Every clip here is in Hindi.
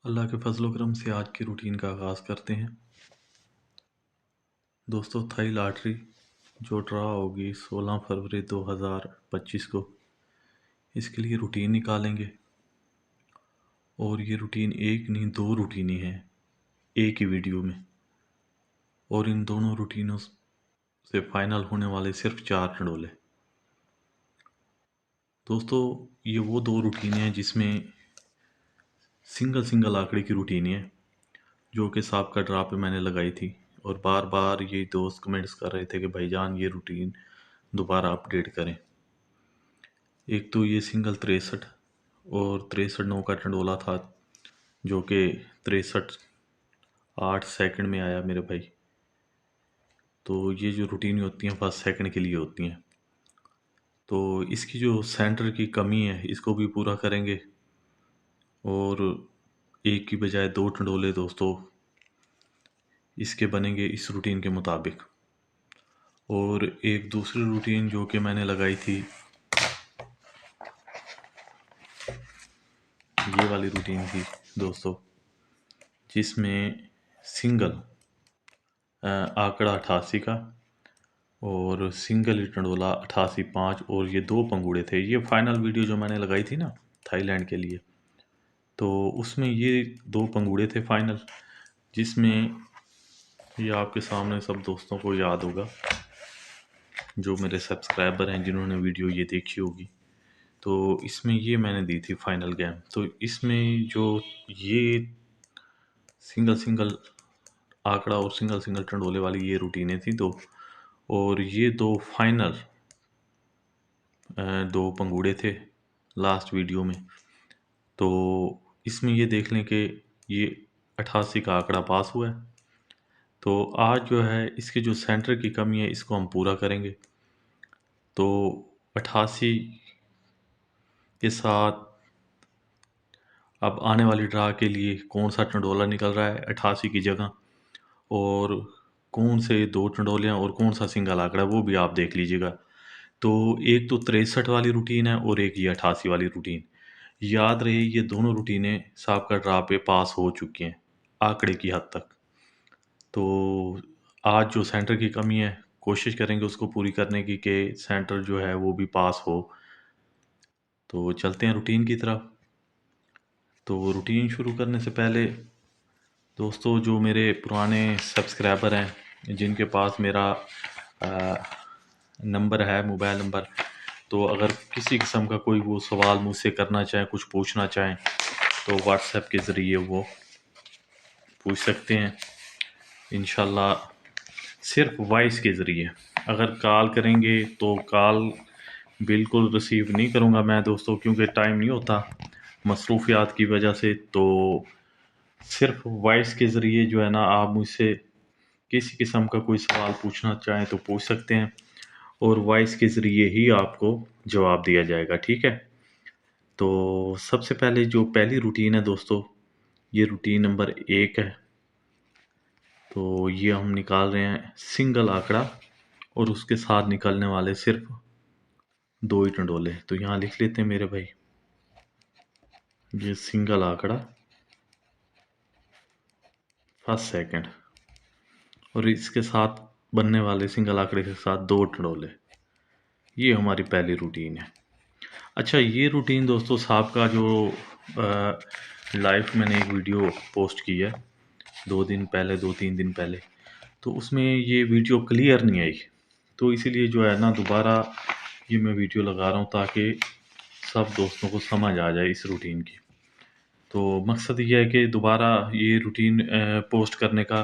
अल्लाह के फजल करम से आज की रूटीन का आगाज़ करते हैं। दोस्तों, थाई लॉटरी जो ड्रा होगी 16 फरवरी 2025 को, इसके लिए रूटीन निकालेंगे। और ये रूटीन एक नहीं, दो रूटीनें हैं एक ही वीडियो में। और इन दोनों रूटीनों से फाइनल होने वाले सिर्फ 4 टंडोले। दोस्तों, ये वो दो रूटीनें हैं जिसमें सिंगल सिंगल आंकड़े की रूटीन है, जो कि सांप का ड्रा पे मैंने लगाई थी। और बार बार ये दोस्त कमेंट्स कर रहे थे कि भाईजान ये रूटीन दोबारा अपडेट करें। एक तो ये सिंगल 63 और 63 9 का टंडोला था, जो कि 63 8 सेकंड में आया मेरे भाई। तो ये जो रूटीन होती हैं फर्स्ट सेकंड के लिए होती हैं। तो इसकी जो सेंटर की कमी है इसको भी पूरा करेंगे। और एक की बजाय दो टंडोले दोस्तों इसके बनेंगे इस रूटीन के मुताबिक। और एक दूसरी रूटीन जो कि मैंने लगाई थी, ये वाली रूटीन थी दोस्तों, जिसमें सिंगल आंकड़ा 88 का और सिंगल ही टंडोला 88 5 और ये दो पंगूड़े थे। ये फाइनल वीडियो जो मैंने लगाई थी ना थाईलैंड के लिए, तो उसमें ये दो पंगूड़े थे फाइनल, जिसमें ये आपके सामने सब दोस्तों को याद होगा, जो मेरे सब्सक्राइबर हैं जिन्होंने वीडियो ये देखी होगी। तो इसमें ये मैंने दी थी फाइनल गेम। तो इसमें जो ये सिंगल सिंगल आंकड़ा और सिंगल सिंगल टंडोले वाली ये रूटीनें थी दो, और ये दो फाइनल दो पंगूड़े थे लास्ट वीडियो में। तो इसमें ये देख लें कि ये 88 का आंकड़ा पास हुआ है। तो आज जो है इसके जो सेंटर की कमी है इसको हम पूरा करेंगे। तो 88 के साथ अब आने वाली ड्रा के लिए कौन सा टंडोला निकल रहा है 88 की जगह, और कौन से दो टंडोलियाँ और कौन सा सिंगल आंकड़ा, वो भी आप देख लीजिएगा। तो एक तो 63 वाली रूटीन है और एक ये 88 वाली रूटीन। याद रहे ये दोनों रूटीनें सांप का ड्रा पे पास हो चुकी हैं आंकड़े की हद तक। तो आज जो सेंटर की कमी है कोशिश करेंगे उसको पूरी करने की, कि सेंटर जो है वो भी पास हो। तो चलते हैं रूटीन की तरफ। तो रूटीन शुरू करने से पहले दोस्तों, जो मेरे पुराने सब्सक्राइबर हैं जिनके पास मेरा नंबर है, मोबाइल नंबर, तो अगर किसी किस्म का कोई वो सवाल मुझसे करना चाहें, कुछ पूछना चाहें, तो व्हाट्सएप के ज़रिए वो पूछ सकते हैं इंशाल्लाह। सिर्फ वॉइस के ज़रिए, अगर कॉल करेंगे तो कॉल बिल्कुल रिसीव नहीं करूँगा मैं दोस्तों, क्योंकि टाइम नहीं होता मसरूफियात की वजह से। तो सिर्फ वॉइस के ज़रिए जो है ना, आप मुझसे किसी किस्म का कोई सवाल पूछना चाहें तो पूछ सकते हैं, और वॉइस के ज़रिए ही आपको जवाब दिया जाएगा, ठीक है। तो सबसे पहले जो पहली रूटीन है दोस्तों, ये रूटीन नंबर 1 है। तो ये हम निकाल रहे हैं सिंगल आंकड़ा और उसके साथ निकलने वाले सिर्फ दो ही टंडोले। तो यहाँ लिख लेते हैं मेरे भाई, ये सिंगल आंकड़ा फर्स्ट सेकंड और इसके साथ बनने वाले सिंगल आंकड़े के साथ दो टंडोले, ये हमारी पहली रूटीन है। अच्छा, ये रूटीन दोस्तों साहब का जो लाइव मैंने एक वीडियो पोस्ट की है 2 दिन पहले, 2-3 दिन पहले, तो उसमें ये वीडियो क्लियर नहीं आई। तो इसीलिए जो है ना दोबारा ये मैं वीडियो लगा रहा हूँ, ताकि सब दोस्तों को समझ आ जाए इस रूटीन की। तो मकसद ये है कि दोबारा ये रूटीन पोस्ट करने का,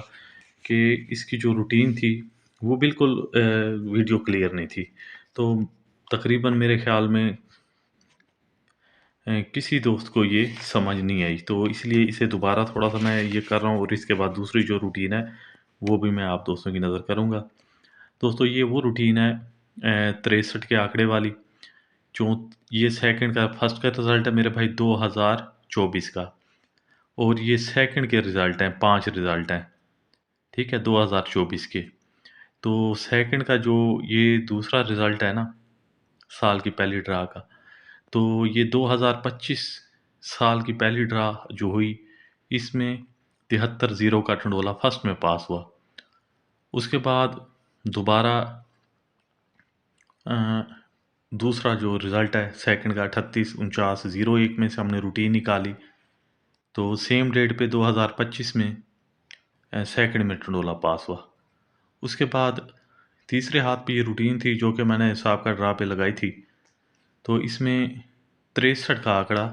कि इसकी जो रूटीन थी वो बिल्कुल वीडियो क्लियर नहीं थी। तो तकरीबन मेरे ख़्याल में किसी दोस्त को ये समझ नहीं आई, तो इसलिए इसे दोबारा थोड़ा-सा मैं ये कर रहा हूँ, और इसके बाद दूसरी जो रूटीन है वो भी मैं आप दोस्तों की नज़र करूँगा। दोस्तों, ये वो रूटीन है 63 के आंकड़े वाली, जो ये सेकंड का फर्स्ट का रिज़ल्ट है मेरे भाई 2024 का, और ये सेकंड के रिज़ल्ट हैं, 5 रिज़ल्ट हैं, ठीक है, 2024 के। तो सेकंड का जो ये दूसरा रिज़ल्ट है ना साल की पहली ड्रा का, तो ये 2025 साल की पहली ड्रा जो हुई, इसमें 73 ज़ीरो का टंडोला फर्स्ट में पास हुआ। उसके बाद दोबारा दूसरा जो रिज़ल्ट है सेकंड का 384901 में से हमने रूटीन निकाली, तो सेम डेट पे 2025 में सेकंड में टंडोला पास हुआ। उसके बाद तीसरे हाथ पे ये रूटीन थी जो कि मैंने हिसाब का ड्रा पे लगाई थी, तो इसमें 63 का आंकड़ा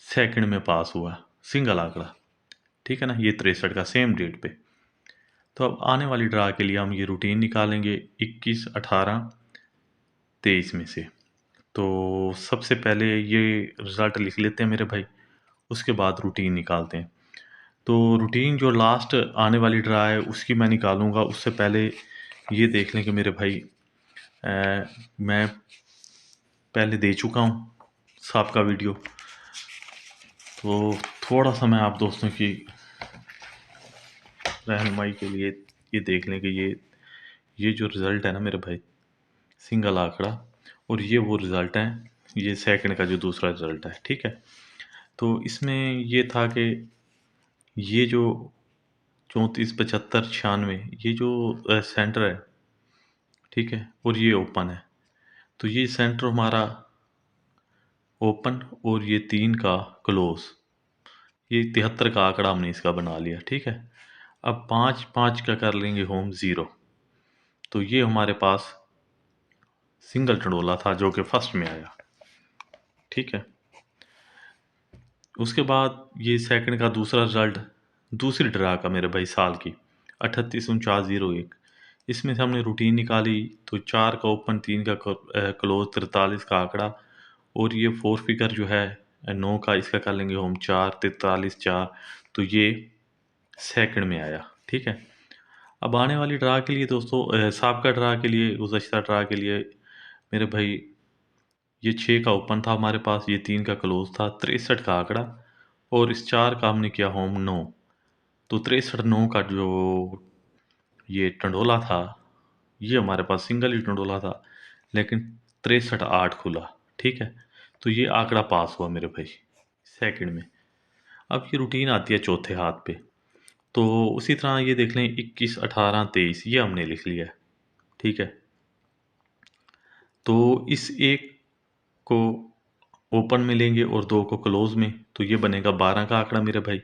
सेकंड में पास हुआ, सिंगल आंकड़ा, ठीक है ना, ये 63 का सेम डेट पे। तो अब आने वाली ड्रा के लिए हम ये रूटीन निकालेंगे 21, 18, 23 में से। तो सबसे पहले ये रिज़ल्ट लिख लेते हैं मेरे भाई, उसके बाद रूटीन निकालते हैं। तो रूटीन जो लास्ट आने वाली ड्रा है उसकी मैं निकालूंगा, उससे पहले ये देख लें कि मेरे भाई मैं पहले दे चुका हूँ सबका वीडियो, तो थोड़ा सा मैं आप दोस्तों की रहनुमाई के लिए ये देख लें कि ये जो रिज़ल्ट है ना मेरे भाई, सिंगल आंकड़ा, और ये वो रिज़ल्ट है, ये सेकंड का जो दूसरा रिज़ल्ट है, ठीक है। तो इसमें ये था कि ये जो 34, 75, 96 ये जो सेंटर है, ठीक है, और ये ओपन है, तो ये सेंटर हमारा ओपन और ये 3 का क्लोज, ये 73 का आंकड़ा हमने इसका बना लिया, ठीक है। अब 5, 5 का कर लेंगे होम 0, तो ये हमारे पास सिंगल टंडोला था जो कि फर्स्ट में आया, ठीक है। उसके बाद ये सेकंड का दूसरा रिजल्ट, दूसरी ड्रा का मेरे भाई साल की 384901, इसमें से हमने रूटीन निकाली, तो 4 का ओपन, 3 का क्लोज, 43 का आंकड़ा, और ये 4 फिगर जो है 9 का, इसका कर लेंगे हम 4, 43, 4, तो ये सेकंड में आया, ठीक है। अब आने वाली ड्रा के लिए दोस्तों, साबका ड्रा के लिए, गुज़श्ता ड्रा के लिए मेरे भाई, ये 6 का ओपन था हमारे पास, ये 3 का क्लोज था, 63 का आंकड़ा, और इस 4 का हमने किया होम 9, तो 63, 9 का जो ये टंडोला था, ये हमारे पास सिंगल ही टंडोला था, लेकिन 63, 8 खुला, ठीक है। तो ये आंकड़ा पास हुआ मेरे भाई सेकंड में। अब ये रूटीन आती है चौथे हाथ पे, तो उसी तरह ये देख लें 21, 18, 23 ये हमने लिख लिया है, ठीक है। तो इस एक को ओपन में लेंगे और 2 को क्लोज में, तो ये बनेगा 12 का आंकड़ा मेरे भाई।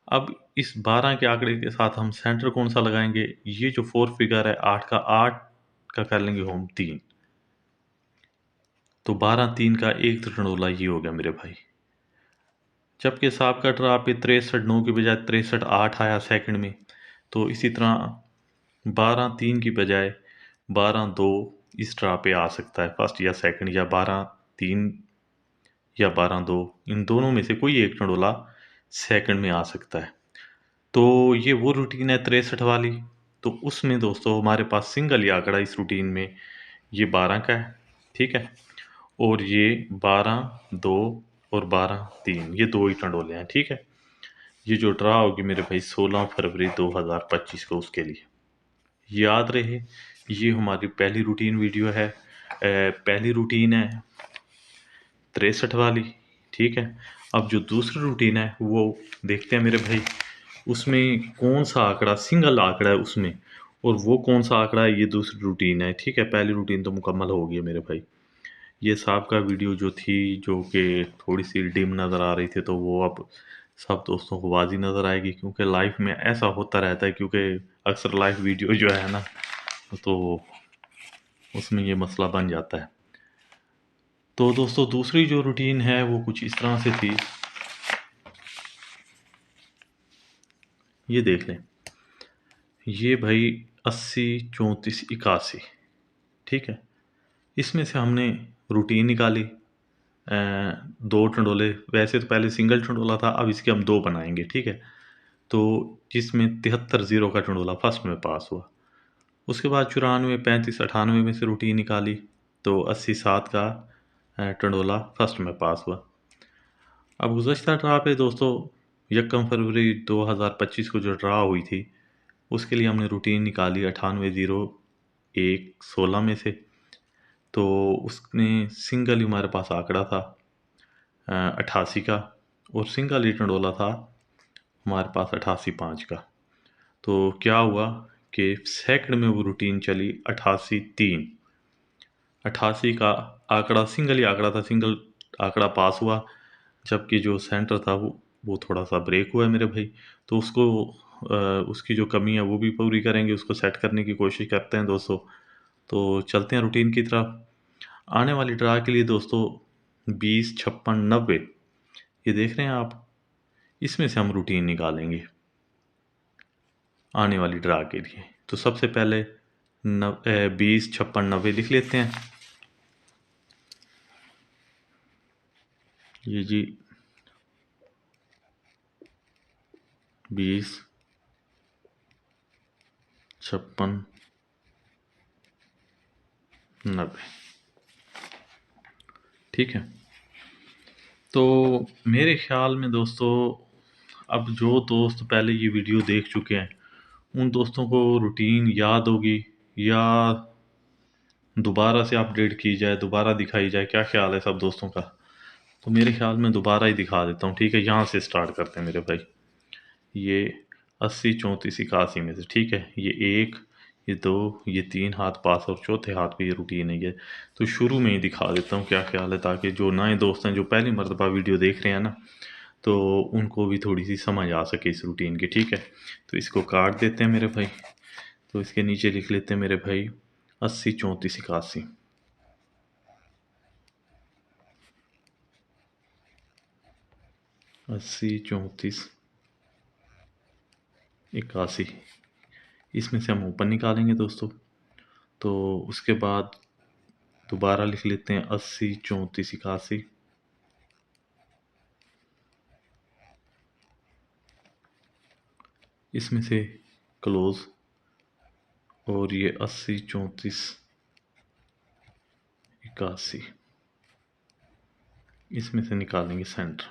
अब इस 12 के आंकड़े के साथ हम सेंटर कौन सा लगाएंगे, ये जो 4 फिगर है 8 का, 8 का कर लेंगे होम 3, तो 12, 3 का एक त्रिकोणोला ये हो गया मेरे भाई। जबकि साहब का ड्रा पे 63, 9 की बजाय 63, 8 आया सेकंड में, तो इसी तरह 12, 3 की बजाय 12, 2 इस ड्रा पे आ सकता है फर्स्ट या सेकंड, या 12, 3 या 12, 2, इन दोनों में से कोई एक टंडोला सेकंड में आ सकता है। तो ये वो रूटीन है 63 वाली, तो उसमें दोस्तों हमारे पास सिंगल ही आंकड़ा इस रूटीन में ये 12 का है, ठीक है। और ये 12, 2 और 12, 3 ये दो ही टंडोले हैं, ठीक है। ये जो ड्रा होगी मेरे भाई 16 फरवरी 2025 को, उसके लिए याद रहे ये हमारी पहली रूटीन वीडियो है, पहली रूटीन है 63 वाली, ठीक है। अब जो दूसरी रूटीन है वो देखते हैं मेरे भाई, उसमें कौन सा आंकड़ा सिंगल आंकड़ा है उसमें, और वो कौन सा आंकड़ा है, ये दूसरी रूटीन है, ठीक है। पहली रूटीन तो मुकम्मल हो गई है मेरे भाई। ये साहब का वीडियो जो थी, जो कि थोड़ी सी डिम नज़र आ रही थी, तो वो अब सब दोस्तों को वाजी नज़र आएगी, क्योंकि लाइफ में ऐसा होता रहता है, क्योंकि अक्सर लाइव वीडियो जो है ना, तो उसमें ये मसला बन जाता है। तो दोस्तों दूसरी जो रूटीन है वो कुछ इस तरह से थी, ये देख लें, ये भाई 80, 34, 81, ठीक है। इसमें से हमने रूटीन निकाली, दो टंडोले, वैसे तो पहले सिंगल टंडोला था, अब इसके हम दो बनाएंगे, ठीक है। तो जिसमें 73, 0 का टंडोला फर्स्ट में पास हुआ। उसके बाद 94, 35, 98 में से रूटीन निकाली, तो 80, 7 का टंडोला फर्स्ट में पास हुआ। अब गुज़श्ता ड्रा पे दोस्तों 1 फरवरी 2025 को जो ड्रा हुई थी, उसके लिए हमने रूटीन निकाली 98, 0, 1, 16 में से, तो उसमें सिंगल ही हमारे पास आंकड़ा था 88 का, और सिंगल ही टंडोला था हमारे पास 88.5 का। तो क्या हुआ कि सेकंड में वो रूटीन चली 88.3। 88 का आंकड़ा सिंगल ही आंकड़ा था, सिंगल आंकड़ा पास हुआ, जबकि जो सेंटर था वो थोड़ा सा ब्रेक हुआ है मेरे भाई। तो उसको उसकी जो कमी है वो भी पूरी करेंगे, उसको सेट करने की कोशिश करते हैं दोस्तों। तो चलते हैं रूटीन की तरफ। आने वाली ड्रा के लिए दोस्तों 20, 56, 90 ये देख रहे हैं आप, इसमें से हम रूटीन निकालेंगे आने वाली ड्रा के लिए। तो सबसे पहले 20, 56, 90 लिख लेते हैं। ये जी 20, 56, 90, ठीक है। तो मेरे ख्याल में दोस्तों, अब जो दोस्त पहले ये वीडियो देख चुके हैं उन दोस्तों को रूटीन याद होगी, या दोबारा से अपडेट की जाए, दोबारा दिखाई जाए, क्या ख्याल है सब दोस्तों का? तो मेरे ख्याल में दोबारा ही दिखा देता हूँ, ठीक है। यहाँ से स्टार्ट करते हैं मेरे भाई। ये 80, 34, 81 में से, ठीक है। ये एक, ये दो, ये तीन हाथ पास और चौथे हाथ पे ये रूटीन है ये। तो शुरू में ही दिखा देता हूँ, क्या ख्याल है, ताकि जो नए दोस्त हैं जो पहली मरतबा वीडियो देख रहे हैं ना, तो उनको भी थोड़ी सी समझ आ सके इस रूटीन की, ठीक है। तो इसको काट देते हैं मेरे भाई। तो इसके नीचे लिख लेते हैं मेरे भाई 80, 34, 81। 80, 34, 81, इसमें से हम ऊपर निकालेंगे दोस्तों। तो उसके बाद दोबारा लिख लेते हैं 80, 34, 81। इसमें से क्लोज, और ये 80, 34, 81, इसमें से निकालेंगे सेंटर,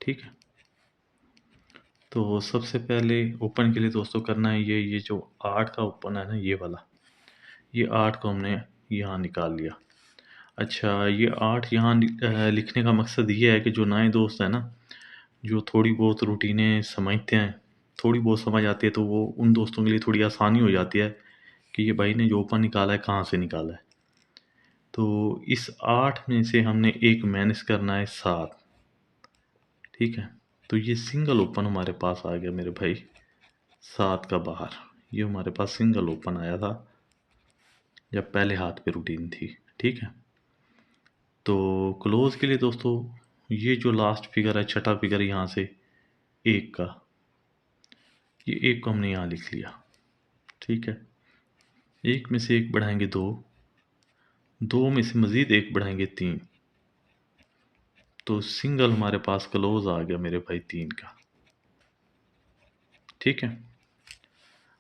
ठीक है। तो सबसे पहले ओपन के लिए दोस्तों करना है ये जो 8 का ओपन है ना, ये वाला, ये 8 को हमने यहाँ निकाल लिया। अच्छा, ये 8 यहाँ लिखने का मकसद ये है कि जो नए दोस्त हैं ना, जो थोड़ी बहुत रूटीनें समझते हैं, थोड़ी बहुत समझ आती है, तो वो उन दोस्तों के लिए थोड़ी आसानी हो जाती है कि ये भाई ने जो ओपन निकाला है कहाँ से निकाला है। तो इस 8 में से हमने एक माइनस करना है 7, ठीक है। तो ये सिंगल ओपन हमारे पास आ गया मेरे भाई 7 का बाहर। ये हमारे पास सिंगल ओपन आया था जब पहले हाथ पे रूटीन थी, ठीक है। तो क्लोज के लिए दोस्तों, ये जो लास्ट फिगर है, छठा फिगर यहाँ से एक का, ये एक को हमने यहाँ लिख लिया, ठीक है। एक में से एक बढ़ाएंगे दो, दो में से मज़ीद एक बढ़ाएंगे तीन, तो सिंगल हमारे पास क्लोज आ गया मेरे भाई 3 का, ठीक है।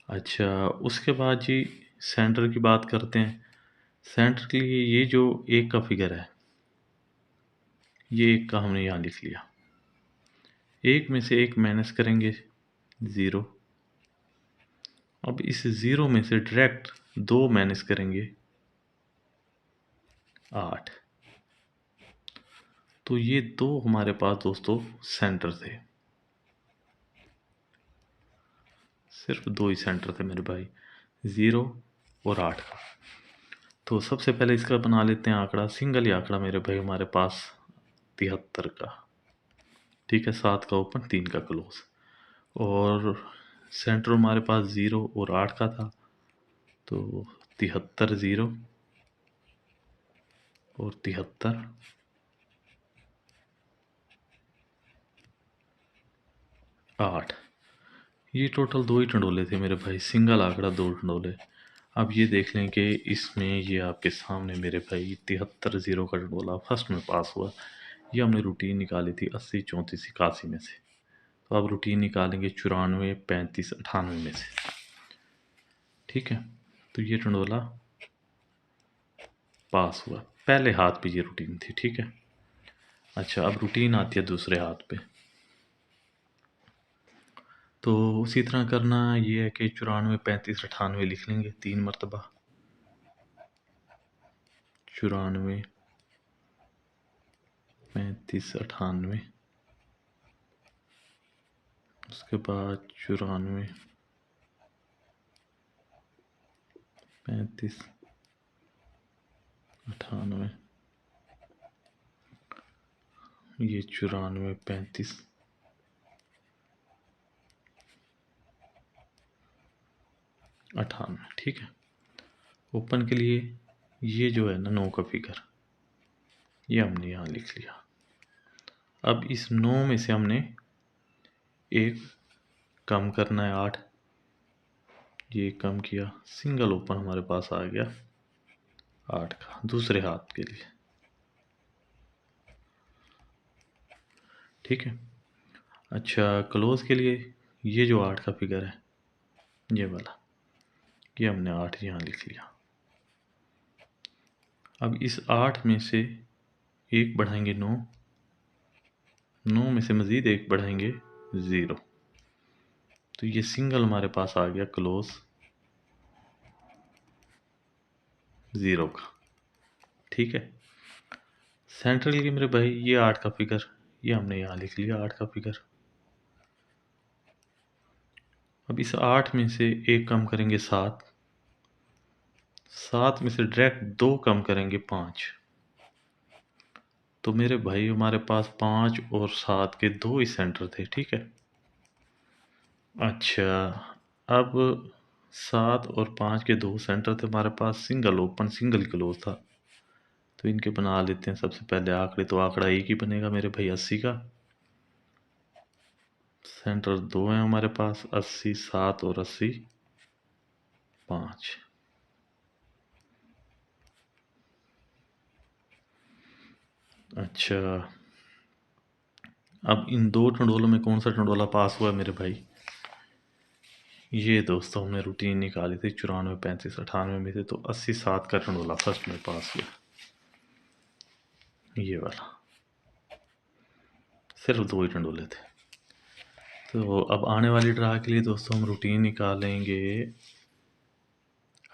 अच्छा, उसके बाद जी सेंटर की बात करते हैं। सेंटर के लिए ये जो एक का फिगर है, ये एक का हमने यहाँ लिख लिया। एक में से एक माइनस करेंगे 0। अब इस 0 में से डायरेक्ट दो माइनस करेंगे 8। तो ये दो हमारे पास दोस्तों सेंटर थे, सिर्फ दो ही सेंटर थे मेरे भाई, 0 और 8 का। तो सबसे पहले इसका बना लेते हैं आंकड़ा, सिंगल ही आंकड़ा मेरे भाई हमारे पास 73 का, ठीक है। 7 का ओपन, 3 का क्लोज, और सेंटर हमारे पास 0 और 8 का था, तो 73, 0 और 73, 8। ये टोटल दो ही टंडोले थे मेरे भाई, सिंगल आंकड़ा दो टंडोले। अब ये देख लें कि इसमें ये आपके सामने मेरे भाई 73, 0 का टंडोला फर्स्ट में पास हुआ। ये हमने रूटीन निकाली थी 80, 34, 81 में से। तो अब रूटीन निकालेंगे 94, 35, 98 में से, ठीक है। तो ये टंडोला पास हुआ, पहले हाथ पे ये रूटीन थी, ठीक है। अच्छा, अब रूटीन आती है दूसरे हाथ पे। तो उसी तरह करना ये है कि 94, 35, 98 लिख लेंगे 3 मरतबा। 94, 35, 98, उसके बाद 94, 35, 98, ये 94, 35, 98। ठीक है। ओपन के लिए ये जो है ना 9 का फिगर, ये हमने यहाँ लिख लिया। अब इस 9 में से हमने एक कम करना है, 8। ये कम किया, सिंगल ओपन हमारे पास आ गया 8 का दूसरे हाथ के लिए। ठीक है। अच्छा, क्लोज के लिए ये जो 8 का फिगर है, ये वाला, ये हमने 8 यहाँ लिख लिया। अब इस 8 में से एक बढ़ाएंगे 9, 9 में से मज़ीद एक बढ़ाएंगे 0, तो ये सिंगल हमारे पास आ गया क्लोज 0 का। ठीक है। सेंट्रल की मेरे भाई ये 8 का फिगर, ये हमने यहाँ लिख लिया 8 का फिगर। अब इस 8 में से एक कम करेंगे 7, 7 में से डायरेक्ट 2 कम करेंगे 5, तो मेरे भाई हमारे पास 5 और 7 के 2 ही सेंटर थे। ठीक है। अच्छा, अब 7 और 5 के 2 सेंटर थे हमारे पास, सिंगल ओपन सिंगल क्लोज था, तो इनके बना लेते हैं सबसे पहले आंकड़े। तो आंकड़ा एक ही बनेगा मेरे भाई 80 का। सेंटर 2 है हमारे पास, 80, 7 और 80, 5। अच्छा, अब इन दो टंडोलों में कौन सा टंडोला पास हुआ है मेरे भाई? ये दोस्तों हमने रूटीन निकाली थी 94, 35, 98 में से, तो 80, 7 का टंडोला फर्स्ट में पास हुआ, ये वाला। सिर्फ 2 ही टंडोले थे। तो अब आने वाली ड्रा के लिए दोस्तों हम रूटीन निकालेंगे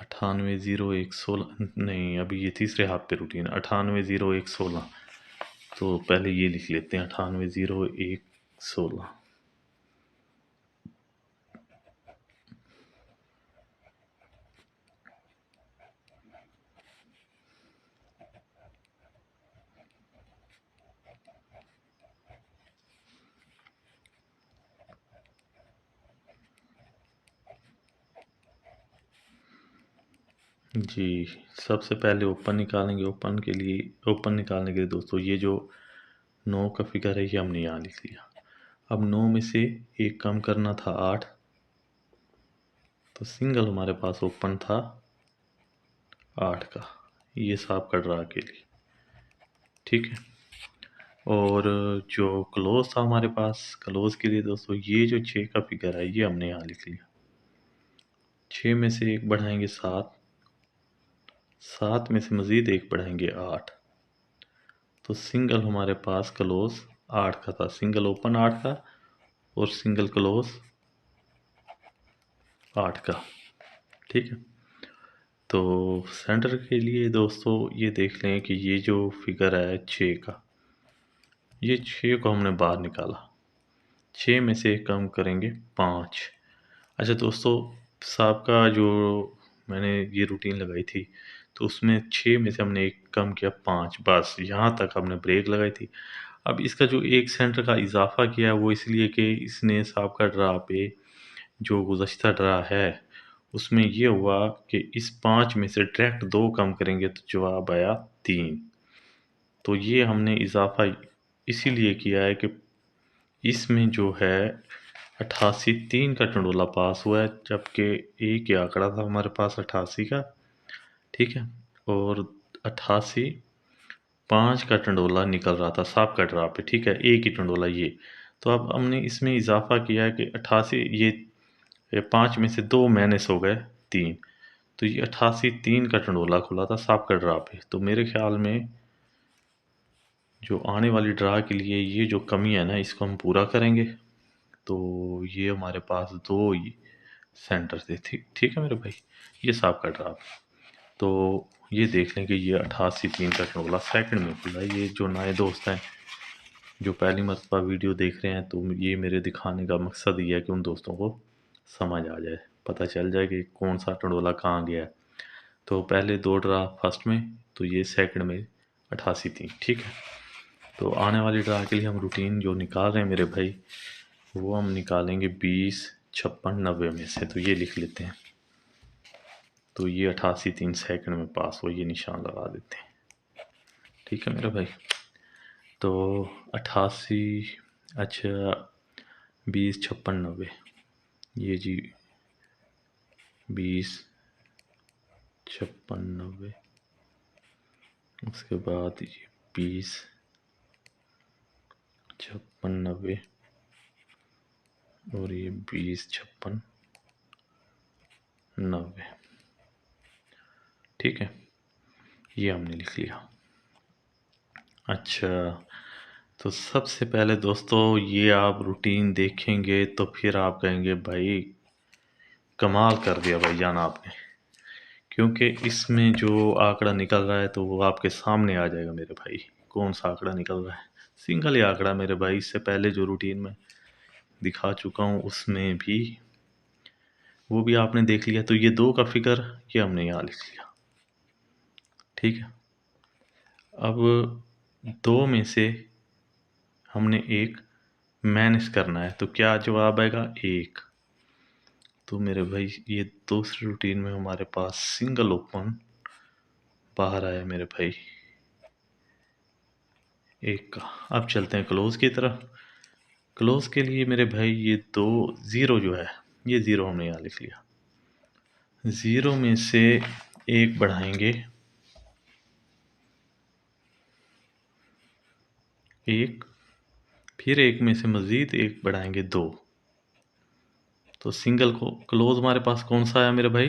98, 0, 1, 16। नहीं, अभी ये तीसरे हाथ पे रूटीन 98, 0, 1, 16। तो पहले ये लिख लेते हैं 98, 0, 1, 16। जी, सबसे पहले ओपन निकालेंगे। ओपन के लिए, ओपन निकालने के लिए दोस्तों ये जो 9 का फिगर है ये हमने यहाँ लिख लिया। अब 9 में से एक कम करना था 8, तो सिंगल हमारे पास ओपन था 8 का, ये साफ का ड्रा के लिए। ठीक है। और जो क्लोज था हमारे पास, क्लोज के लिए दोस्तों ये जो 6 का फिगर है ये हमने यहाँ लिख लिया। 6 में से एक बढ़ाएंगे 7, 7 में से मज़ीद एक बढ़ाएंगे 8, तो सिंगल हमारे पास क्लोज 8 का था, सिंगल ओपन 8 का और सिंगल क्लोज 8 का। ठीक है। तो सेंटर के लिए दोस्तों ये देख लें कि ये जो फिगर है 6 का, ये 6 को हमने बाहर निकाला, 6 में से कम करेंगे 5। अच्छा दोस्तों, सबका जो मैंने ये रूटीन लगाई थी, तो उसमें 6 में से हमने एक कम किया 5, बस यहाँ तक हमने ब्रेक लगाई थी। अब इसका जो एक सेंटर का इजाफा किया है वो इसलिए कि इसने सबका ड्रा पे जो गुज़श्ता ड्रा है उसमें ये हुआ कि इस 5 में से डायरेक्ट 2 कम करेंगे तो जवाब आया 3। तो ये हमने इजाफा इसीलिए किया है कि इसमें जो है 88, 3 का टंडोला पास हुआ है, जबकि एक ही आंकड़ा था हमारे पास 88 का। ठीक है। और 88, 5 का टंडोला निकल रहा था सांप का ड्रा पे। ठीक है, एक ही टंडोला ये। तो अब हमने इसमें इजाफा किया है कि 88, ये 5 में से 2 माइनस हो गए 3, तो ये 88, 3 का टंडोला खुला था सांप का ड्रा पे। तो मेरे ख्याल में जो आने वाली ड्रा के लिए ये जो कमी है ना, इसको हम पूरा करेंगे। तो ये हमारे पास 2 ही सेंटर थे। ठीक ठीक है मेरे भाई, ये सांप का ड्रा। तो ये देख लें कि ये 88, 3 का टंडोला सेकंड में खुला है। ये जो नए दोस्त हैं जो पहली मरतबा वीडियो देख रहे हैं, तो ये मेरे दिखाने का मकसद ये है कि उन दोस्तों को समझ आ जाए, पता चल जाए कि कौन सा टंडोला कहाँ गया है। तो पहले 2 ड्रा फर्स्ट में, तो ये सेकंड में 88 थी, ठीक है। तो आने वाली ड्रा के लिए हम रूटीन जो निकाल रहे हैं मेरे भाई, वो हम निकालेंगे 20, 56, 90 में से। तो ये लिख लेते हैं। तो ये 88 3 सेकंड में पास हो, ये निशान लगा देते हैं, ठीक है मेरे भाई। तो 88, अच्छा 20, 56, 90, ये जी 20, 56, 90, उसके बाद ये 20, 56, 90 और ये 20, 56, 90, ठीक है। ये हमने लिख लिया। अच्छा, तो सबसे पहले दोस्तों ये आप रूटीन देखेंगे तो फिर आप कहेंगे भाई कमाल कर दिया भाईजान आपने, क्योंकि इसमें जो आंकड़ा निकल रहा है तो वो आपके सामने आ जाएगा मेरे भाई। कौन सा आंकड़ा निकल रहा है? सिंगल ही आंकड़ा मेरे भाई। इससे पहले जो रूटीन में दिखा चुका हूँ उसमें भी वो भी आपने देख लिया। तो ये 2 का फिगर ये हमने यहाँ लिख लिया, ठीक है। अब 2 में से हमने 1 माइनस करना है, तो क्या जवाब आएगा? 1। तो मेरे भाई ये दूसरी रूटीन में हमारे पास सिंगल ओपन बाहर आया मेरे भाई 1 का। अब चलते हैं क्लोज की तरफ। क्लोज के लिए मेरे भाई ये 2 ज़ीरो जो है, ये ज़ीरो हमने यहाँ लिख लिया। ज़ीरो में से 1 बढ़ाएंगे 1, फिर 1 में से मज़ीद 1 बढ़ाएंगे 2। तो सिंगल को क्लोज हमारे पास कौन सा आया मेरे भाई?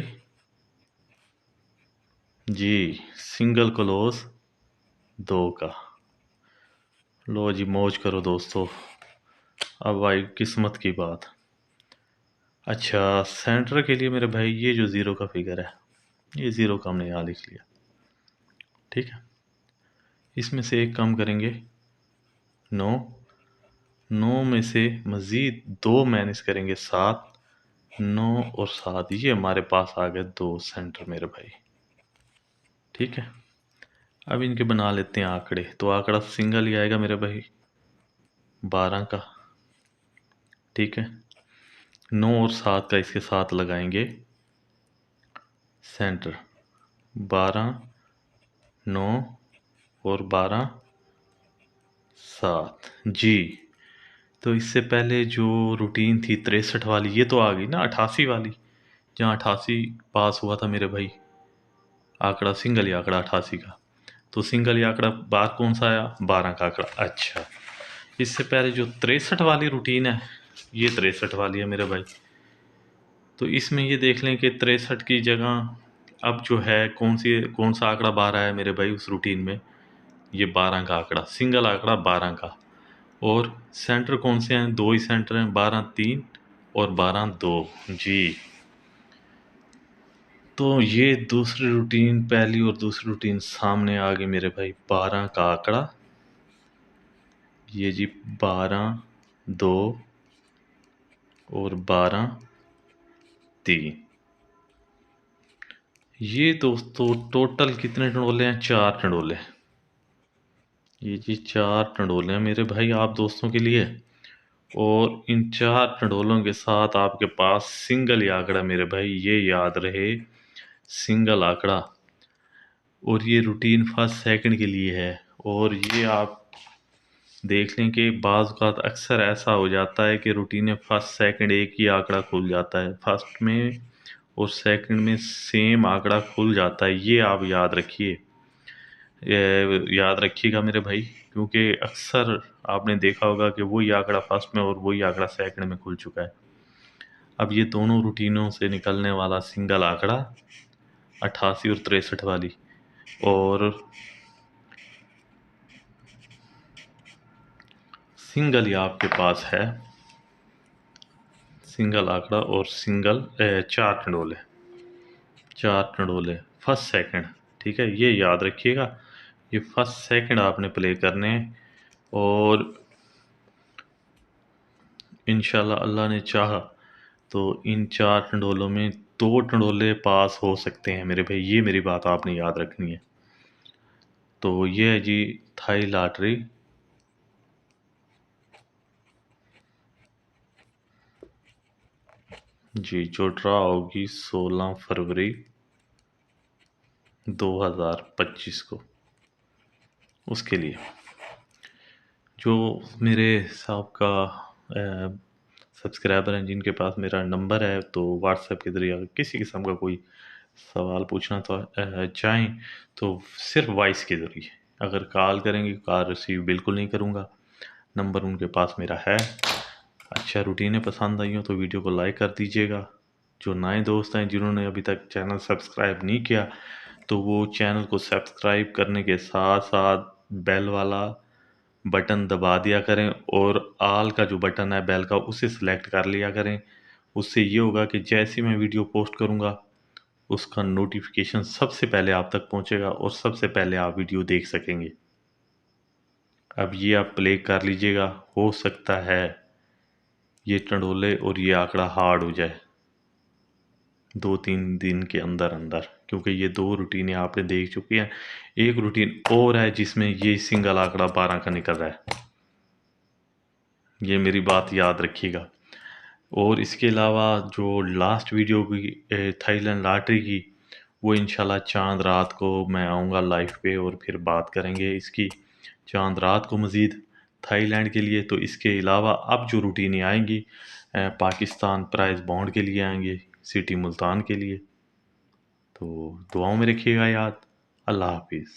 जी, सिंगल क्लोज 2 का। लो जी, मौज करो दोस्तों। अब भाई किस्मत की बात। अच्छा, सेंटर के लिए मेरे भाई ये जो ज़ीरो का फिगर है, ये ज़ीरो का हमने यहाँ लिख लिया, ठीक है। इसमें से 1 कम करेंगे 9, 9 में से मज़ीद 2 माइनस करेंगे 7, 9 और 7, ये हमारे पास आ गए 2 सेंटर मेरे भाई, ठीक है। अब इनके बना लेते हैं आंकड़े। तो आंकड़ा सिंगल ही आएगा मेरे भाई 12 का, ठीक है। 9 और 7 का इसके साथ लगाएंगे सेंटर, 12, 9 और 12, 7 जी। तो इससे पहले जो रूटीन थी 63 वाली, ये तो आ गई ना 88 वाली, जहाँ 88 पास हुआ था मेरे भाई। आंकड़ा सिंगल ही आंकड़ा 88 का। तो सिंगल ही आंकड़ा बाहर कौन सा आया? 12 का आंकड़ा। अच्छा, इससे पहले जो 63 वाली रूटीन है, ये 63 वाली है मेरे भाई। तो इसमें ये देख लें कि 63 की जगह अब जो है कौन सा आंकड़ा बाहर आया मेरे भाई उस रूटीन में? ये 12 का आंकड़ा, सिंगल आंकड़ा 12 का। और सेंटर कौन से हैं? 2 ही सेंटर हैं, 12, 3 और 12, 2 जी। तो ये दूसरी रूटीन, पहली और दूसरी रूटीन सामने आ गई मेरे भाई। 12 का आंकड़ा, ये जी 12, 2 और 12, 3। ये दोस्तों टोटल कितने टंडोले हैं? 4 टंडोले। ये जी 4 टंडोले हैं मेरे भाई आप दोस्तों के लिए। और इन 4 टंडोलों के साथ आपके पास सिंगल ही आंकड़ा मेरे भाई, ये याद रहे, सिंगल आंकड़ा। और ये रूटीन फर्स्ट सेकंड के लिए है। और ये आप देख लें कि बाज़ औक़ात अक्सर ऐसा हो जाता है कि रूटीन फर्स्ट सेकंड एक ही आंकड़ा खुल जाता है, फर्स्ट में और सेकंड में सेम आंकड़ा खुल जाता है। ये आप याद रखिए, याद रखिएगा मेरे भाई, क्योंकि अक्सर आपने देखा होगा कि वही आंकड़ा फर्स्ट में और वही आंकड़ा सेकंड में खुल चुका है। अब ये दोनों रूटीनों से निकलने वाला सिंगल आंकड़ा 88 और 63 वाली, और सिंगल ही आपके पास है, सिंगल आंकड़ा और सिंगल 4 टंडोले, 4 टंडोले फर्स्ट सेकंड, ठीक है। ये याद रखिएगा, ये फर्स्ट सेकंड आपने प्ले करने हैं। और इंशाल्लाह अल्लाह ने चाहा तो इन 4 टंडोलों में 2 टंडोले पास हो सकते हैं मेरे भाई, ये मेरी बात आपने याद रखनी है। तो ये है जी थाई लॉटरी। जी, जो ड्रा होगी 16 फरवरी 2025 को, उसके लिए जो मेरे साहब का सब्सक्राइबर हैं जिनके पास मेरा नंबर है, तो व्हाट्सएप के ज़रिए अगर किसी किस्म का कोई सवाल पूछना तो चाहें तो सिर्फ वॉइस के ज़रिए, अगर कॉल करेंगे कॉल रिसीव बिल्कुल नहीं करूँगा। नंबर उनके पास मेरा है। अच्छा रूटीनें पसंद आई हो तो वीडियो को लाइक कर दीजिएगा। जो नए दोस्त हैं जिन्होंने अभी तक चैनल सब्सक्राइब नहीं किया तो वो चैनल को सब्सक्राइब करने के साथ साथ बेल वाला बटन दबा दिया करें और आल का जो बटन है बेल का उसे सिलेक्ट कर लिया करें। उससे ये होगा कि जैसे ही मैं वीडियो पोस्ट करूँगा उसका नोटिफिकेशन सबसे पहले आप तक पहुँचेगा और सबसे पहले आप वीडियो देख सकेंगे। अब ये आप प्ले कर लीजिएगा, हो सकता है ये टंडोले और ये आंकड़ा हार्ड हो जाए 2-3 दिन के अंदर अंदर, क्योंकि ये 2 रूटीनें आपने देख चुकी हैं। एक रूटीन और है जिसमें ये सिंगल आंकड़ा 12 का निकल रहा है, ये मेरी बात याद रखिएगा। और इसके अलावा जो लास्ट वीडियो की थाईलैंड लॉटरी की, वो इंशाल्लाह चांद रात को मैं आऊँगा लाइव पे और फिर बात करेंगे इसकी चांद रात को मज़ीद थाईलैंड के लिए। तो इसके अलावा अब जो रूटीनें आएंगी पाकिस्तान प्राइज़ बॉन्ड के लिए आएंगे, सिटी मुल्तान के लिए। तो दुआओं में रखिएगा याद। अल्लाह हाफिज़।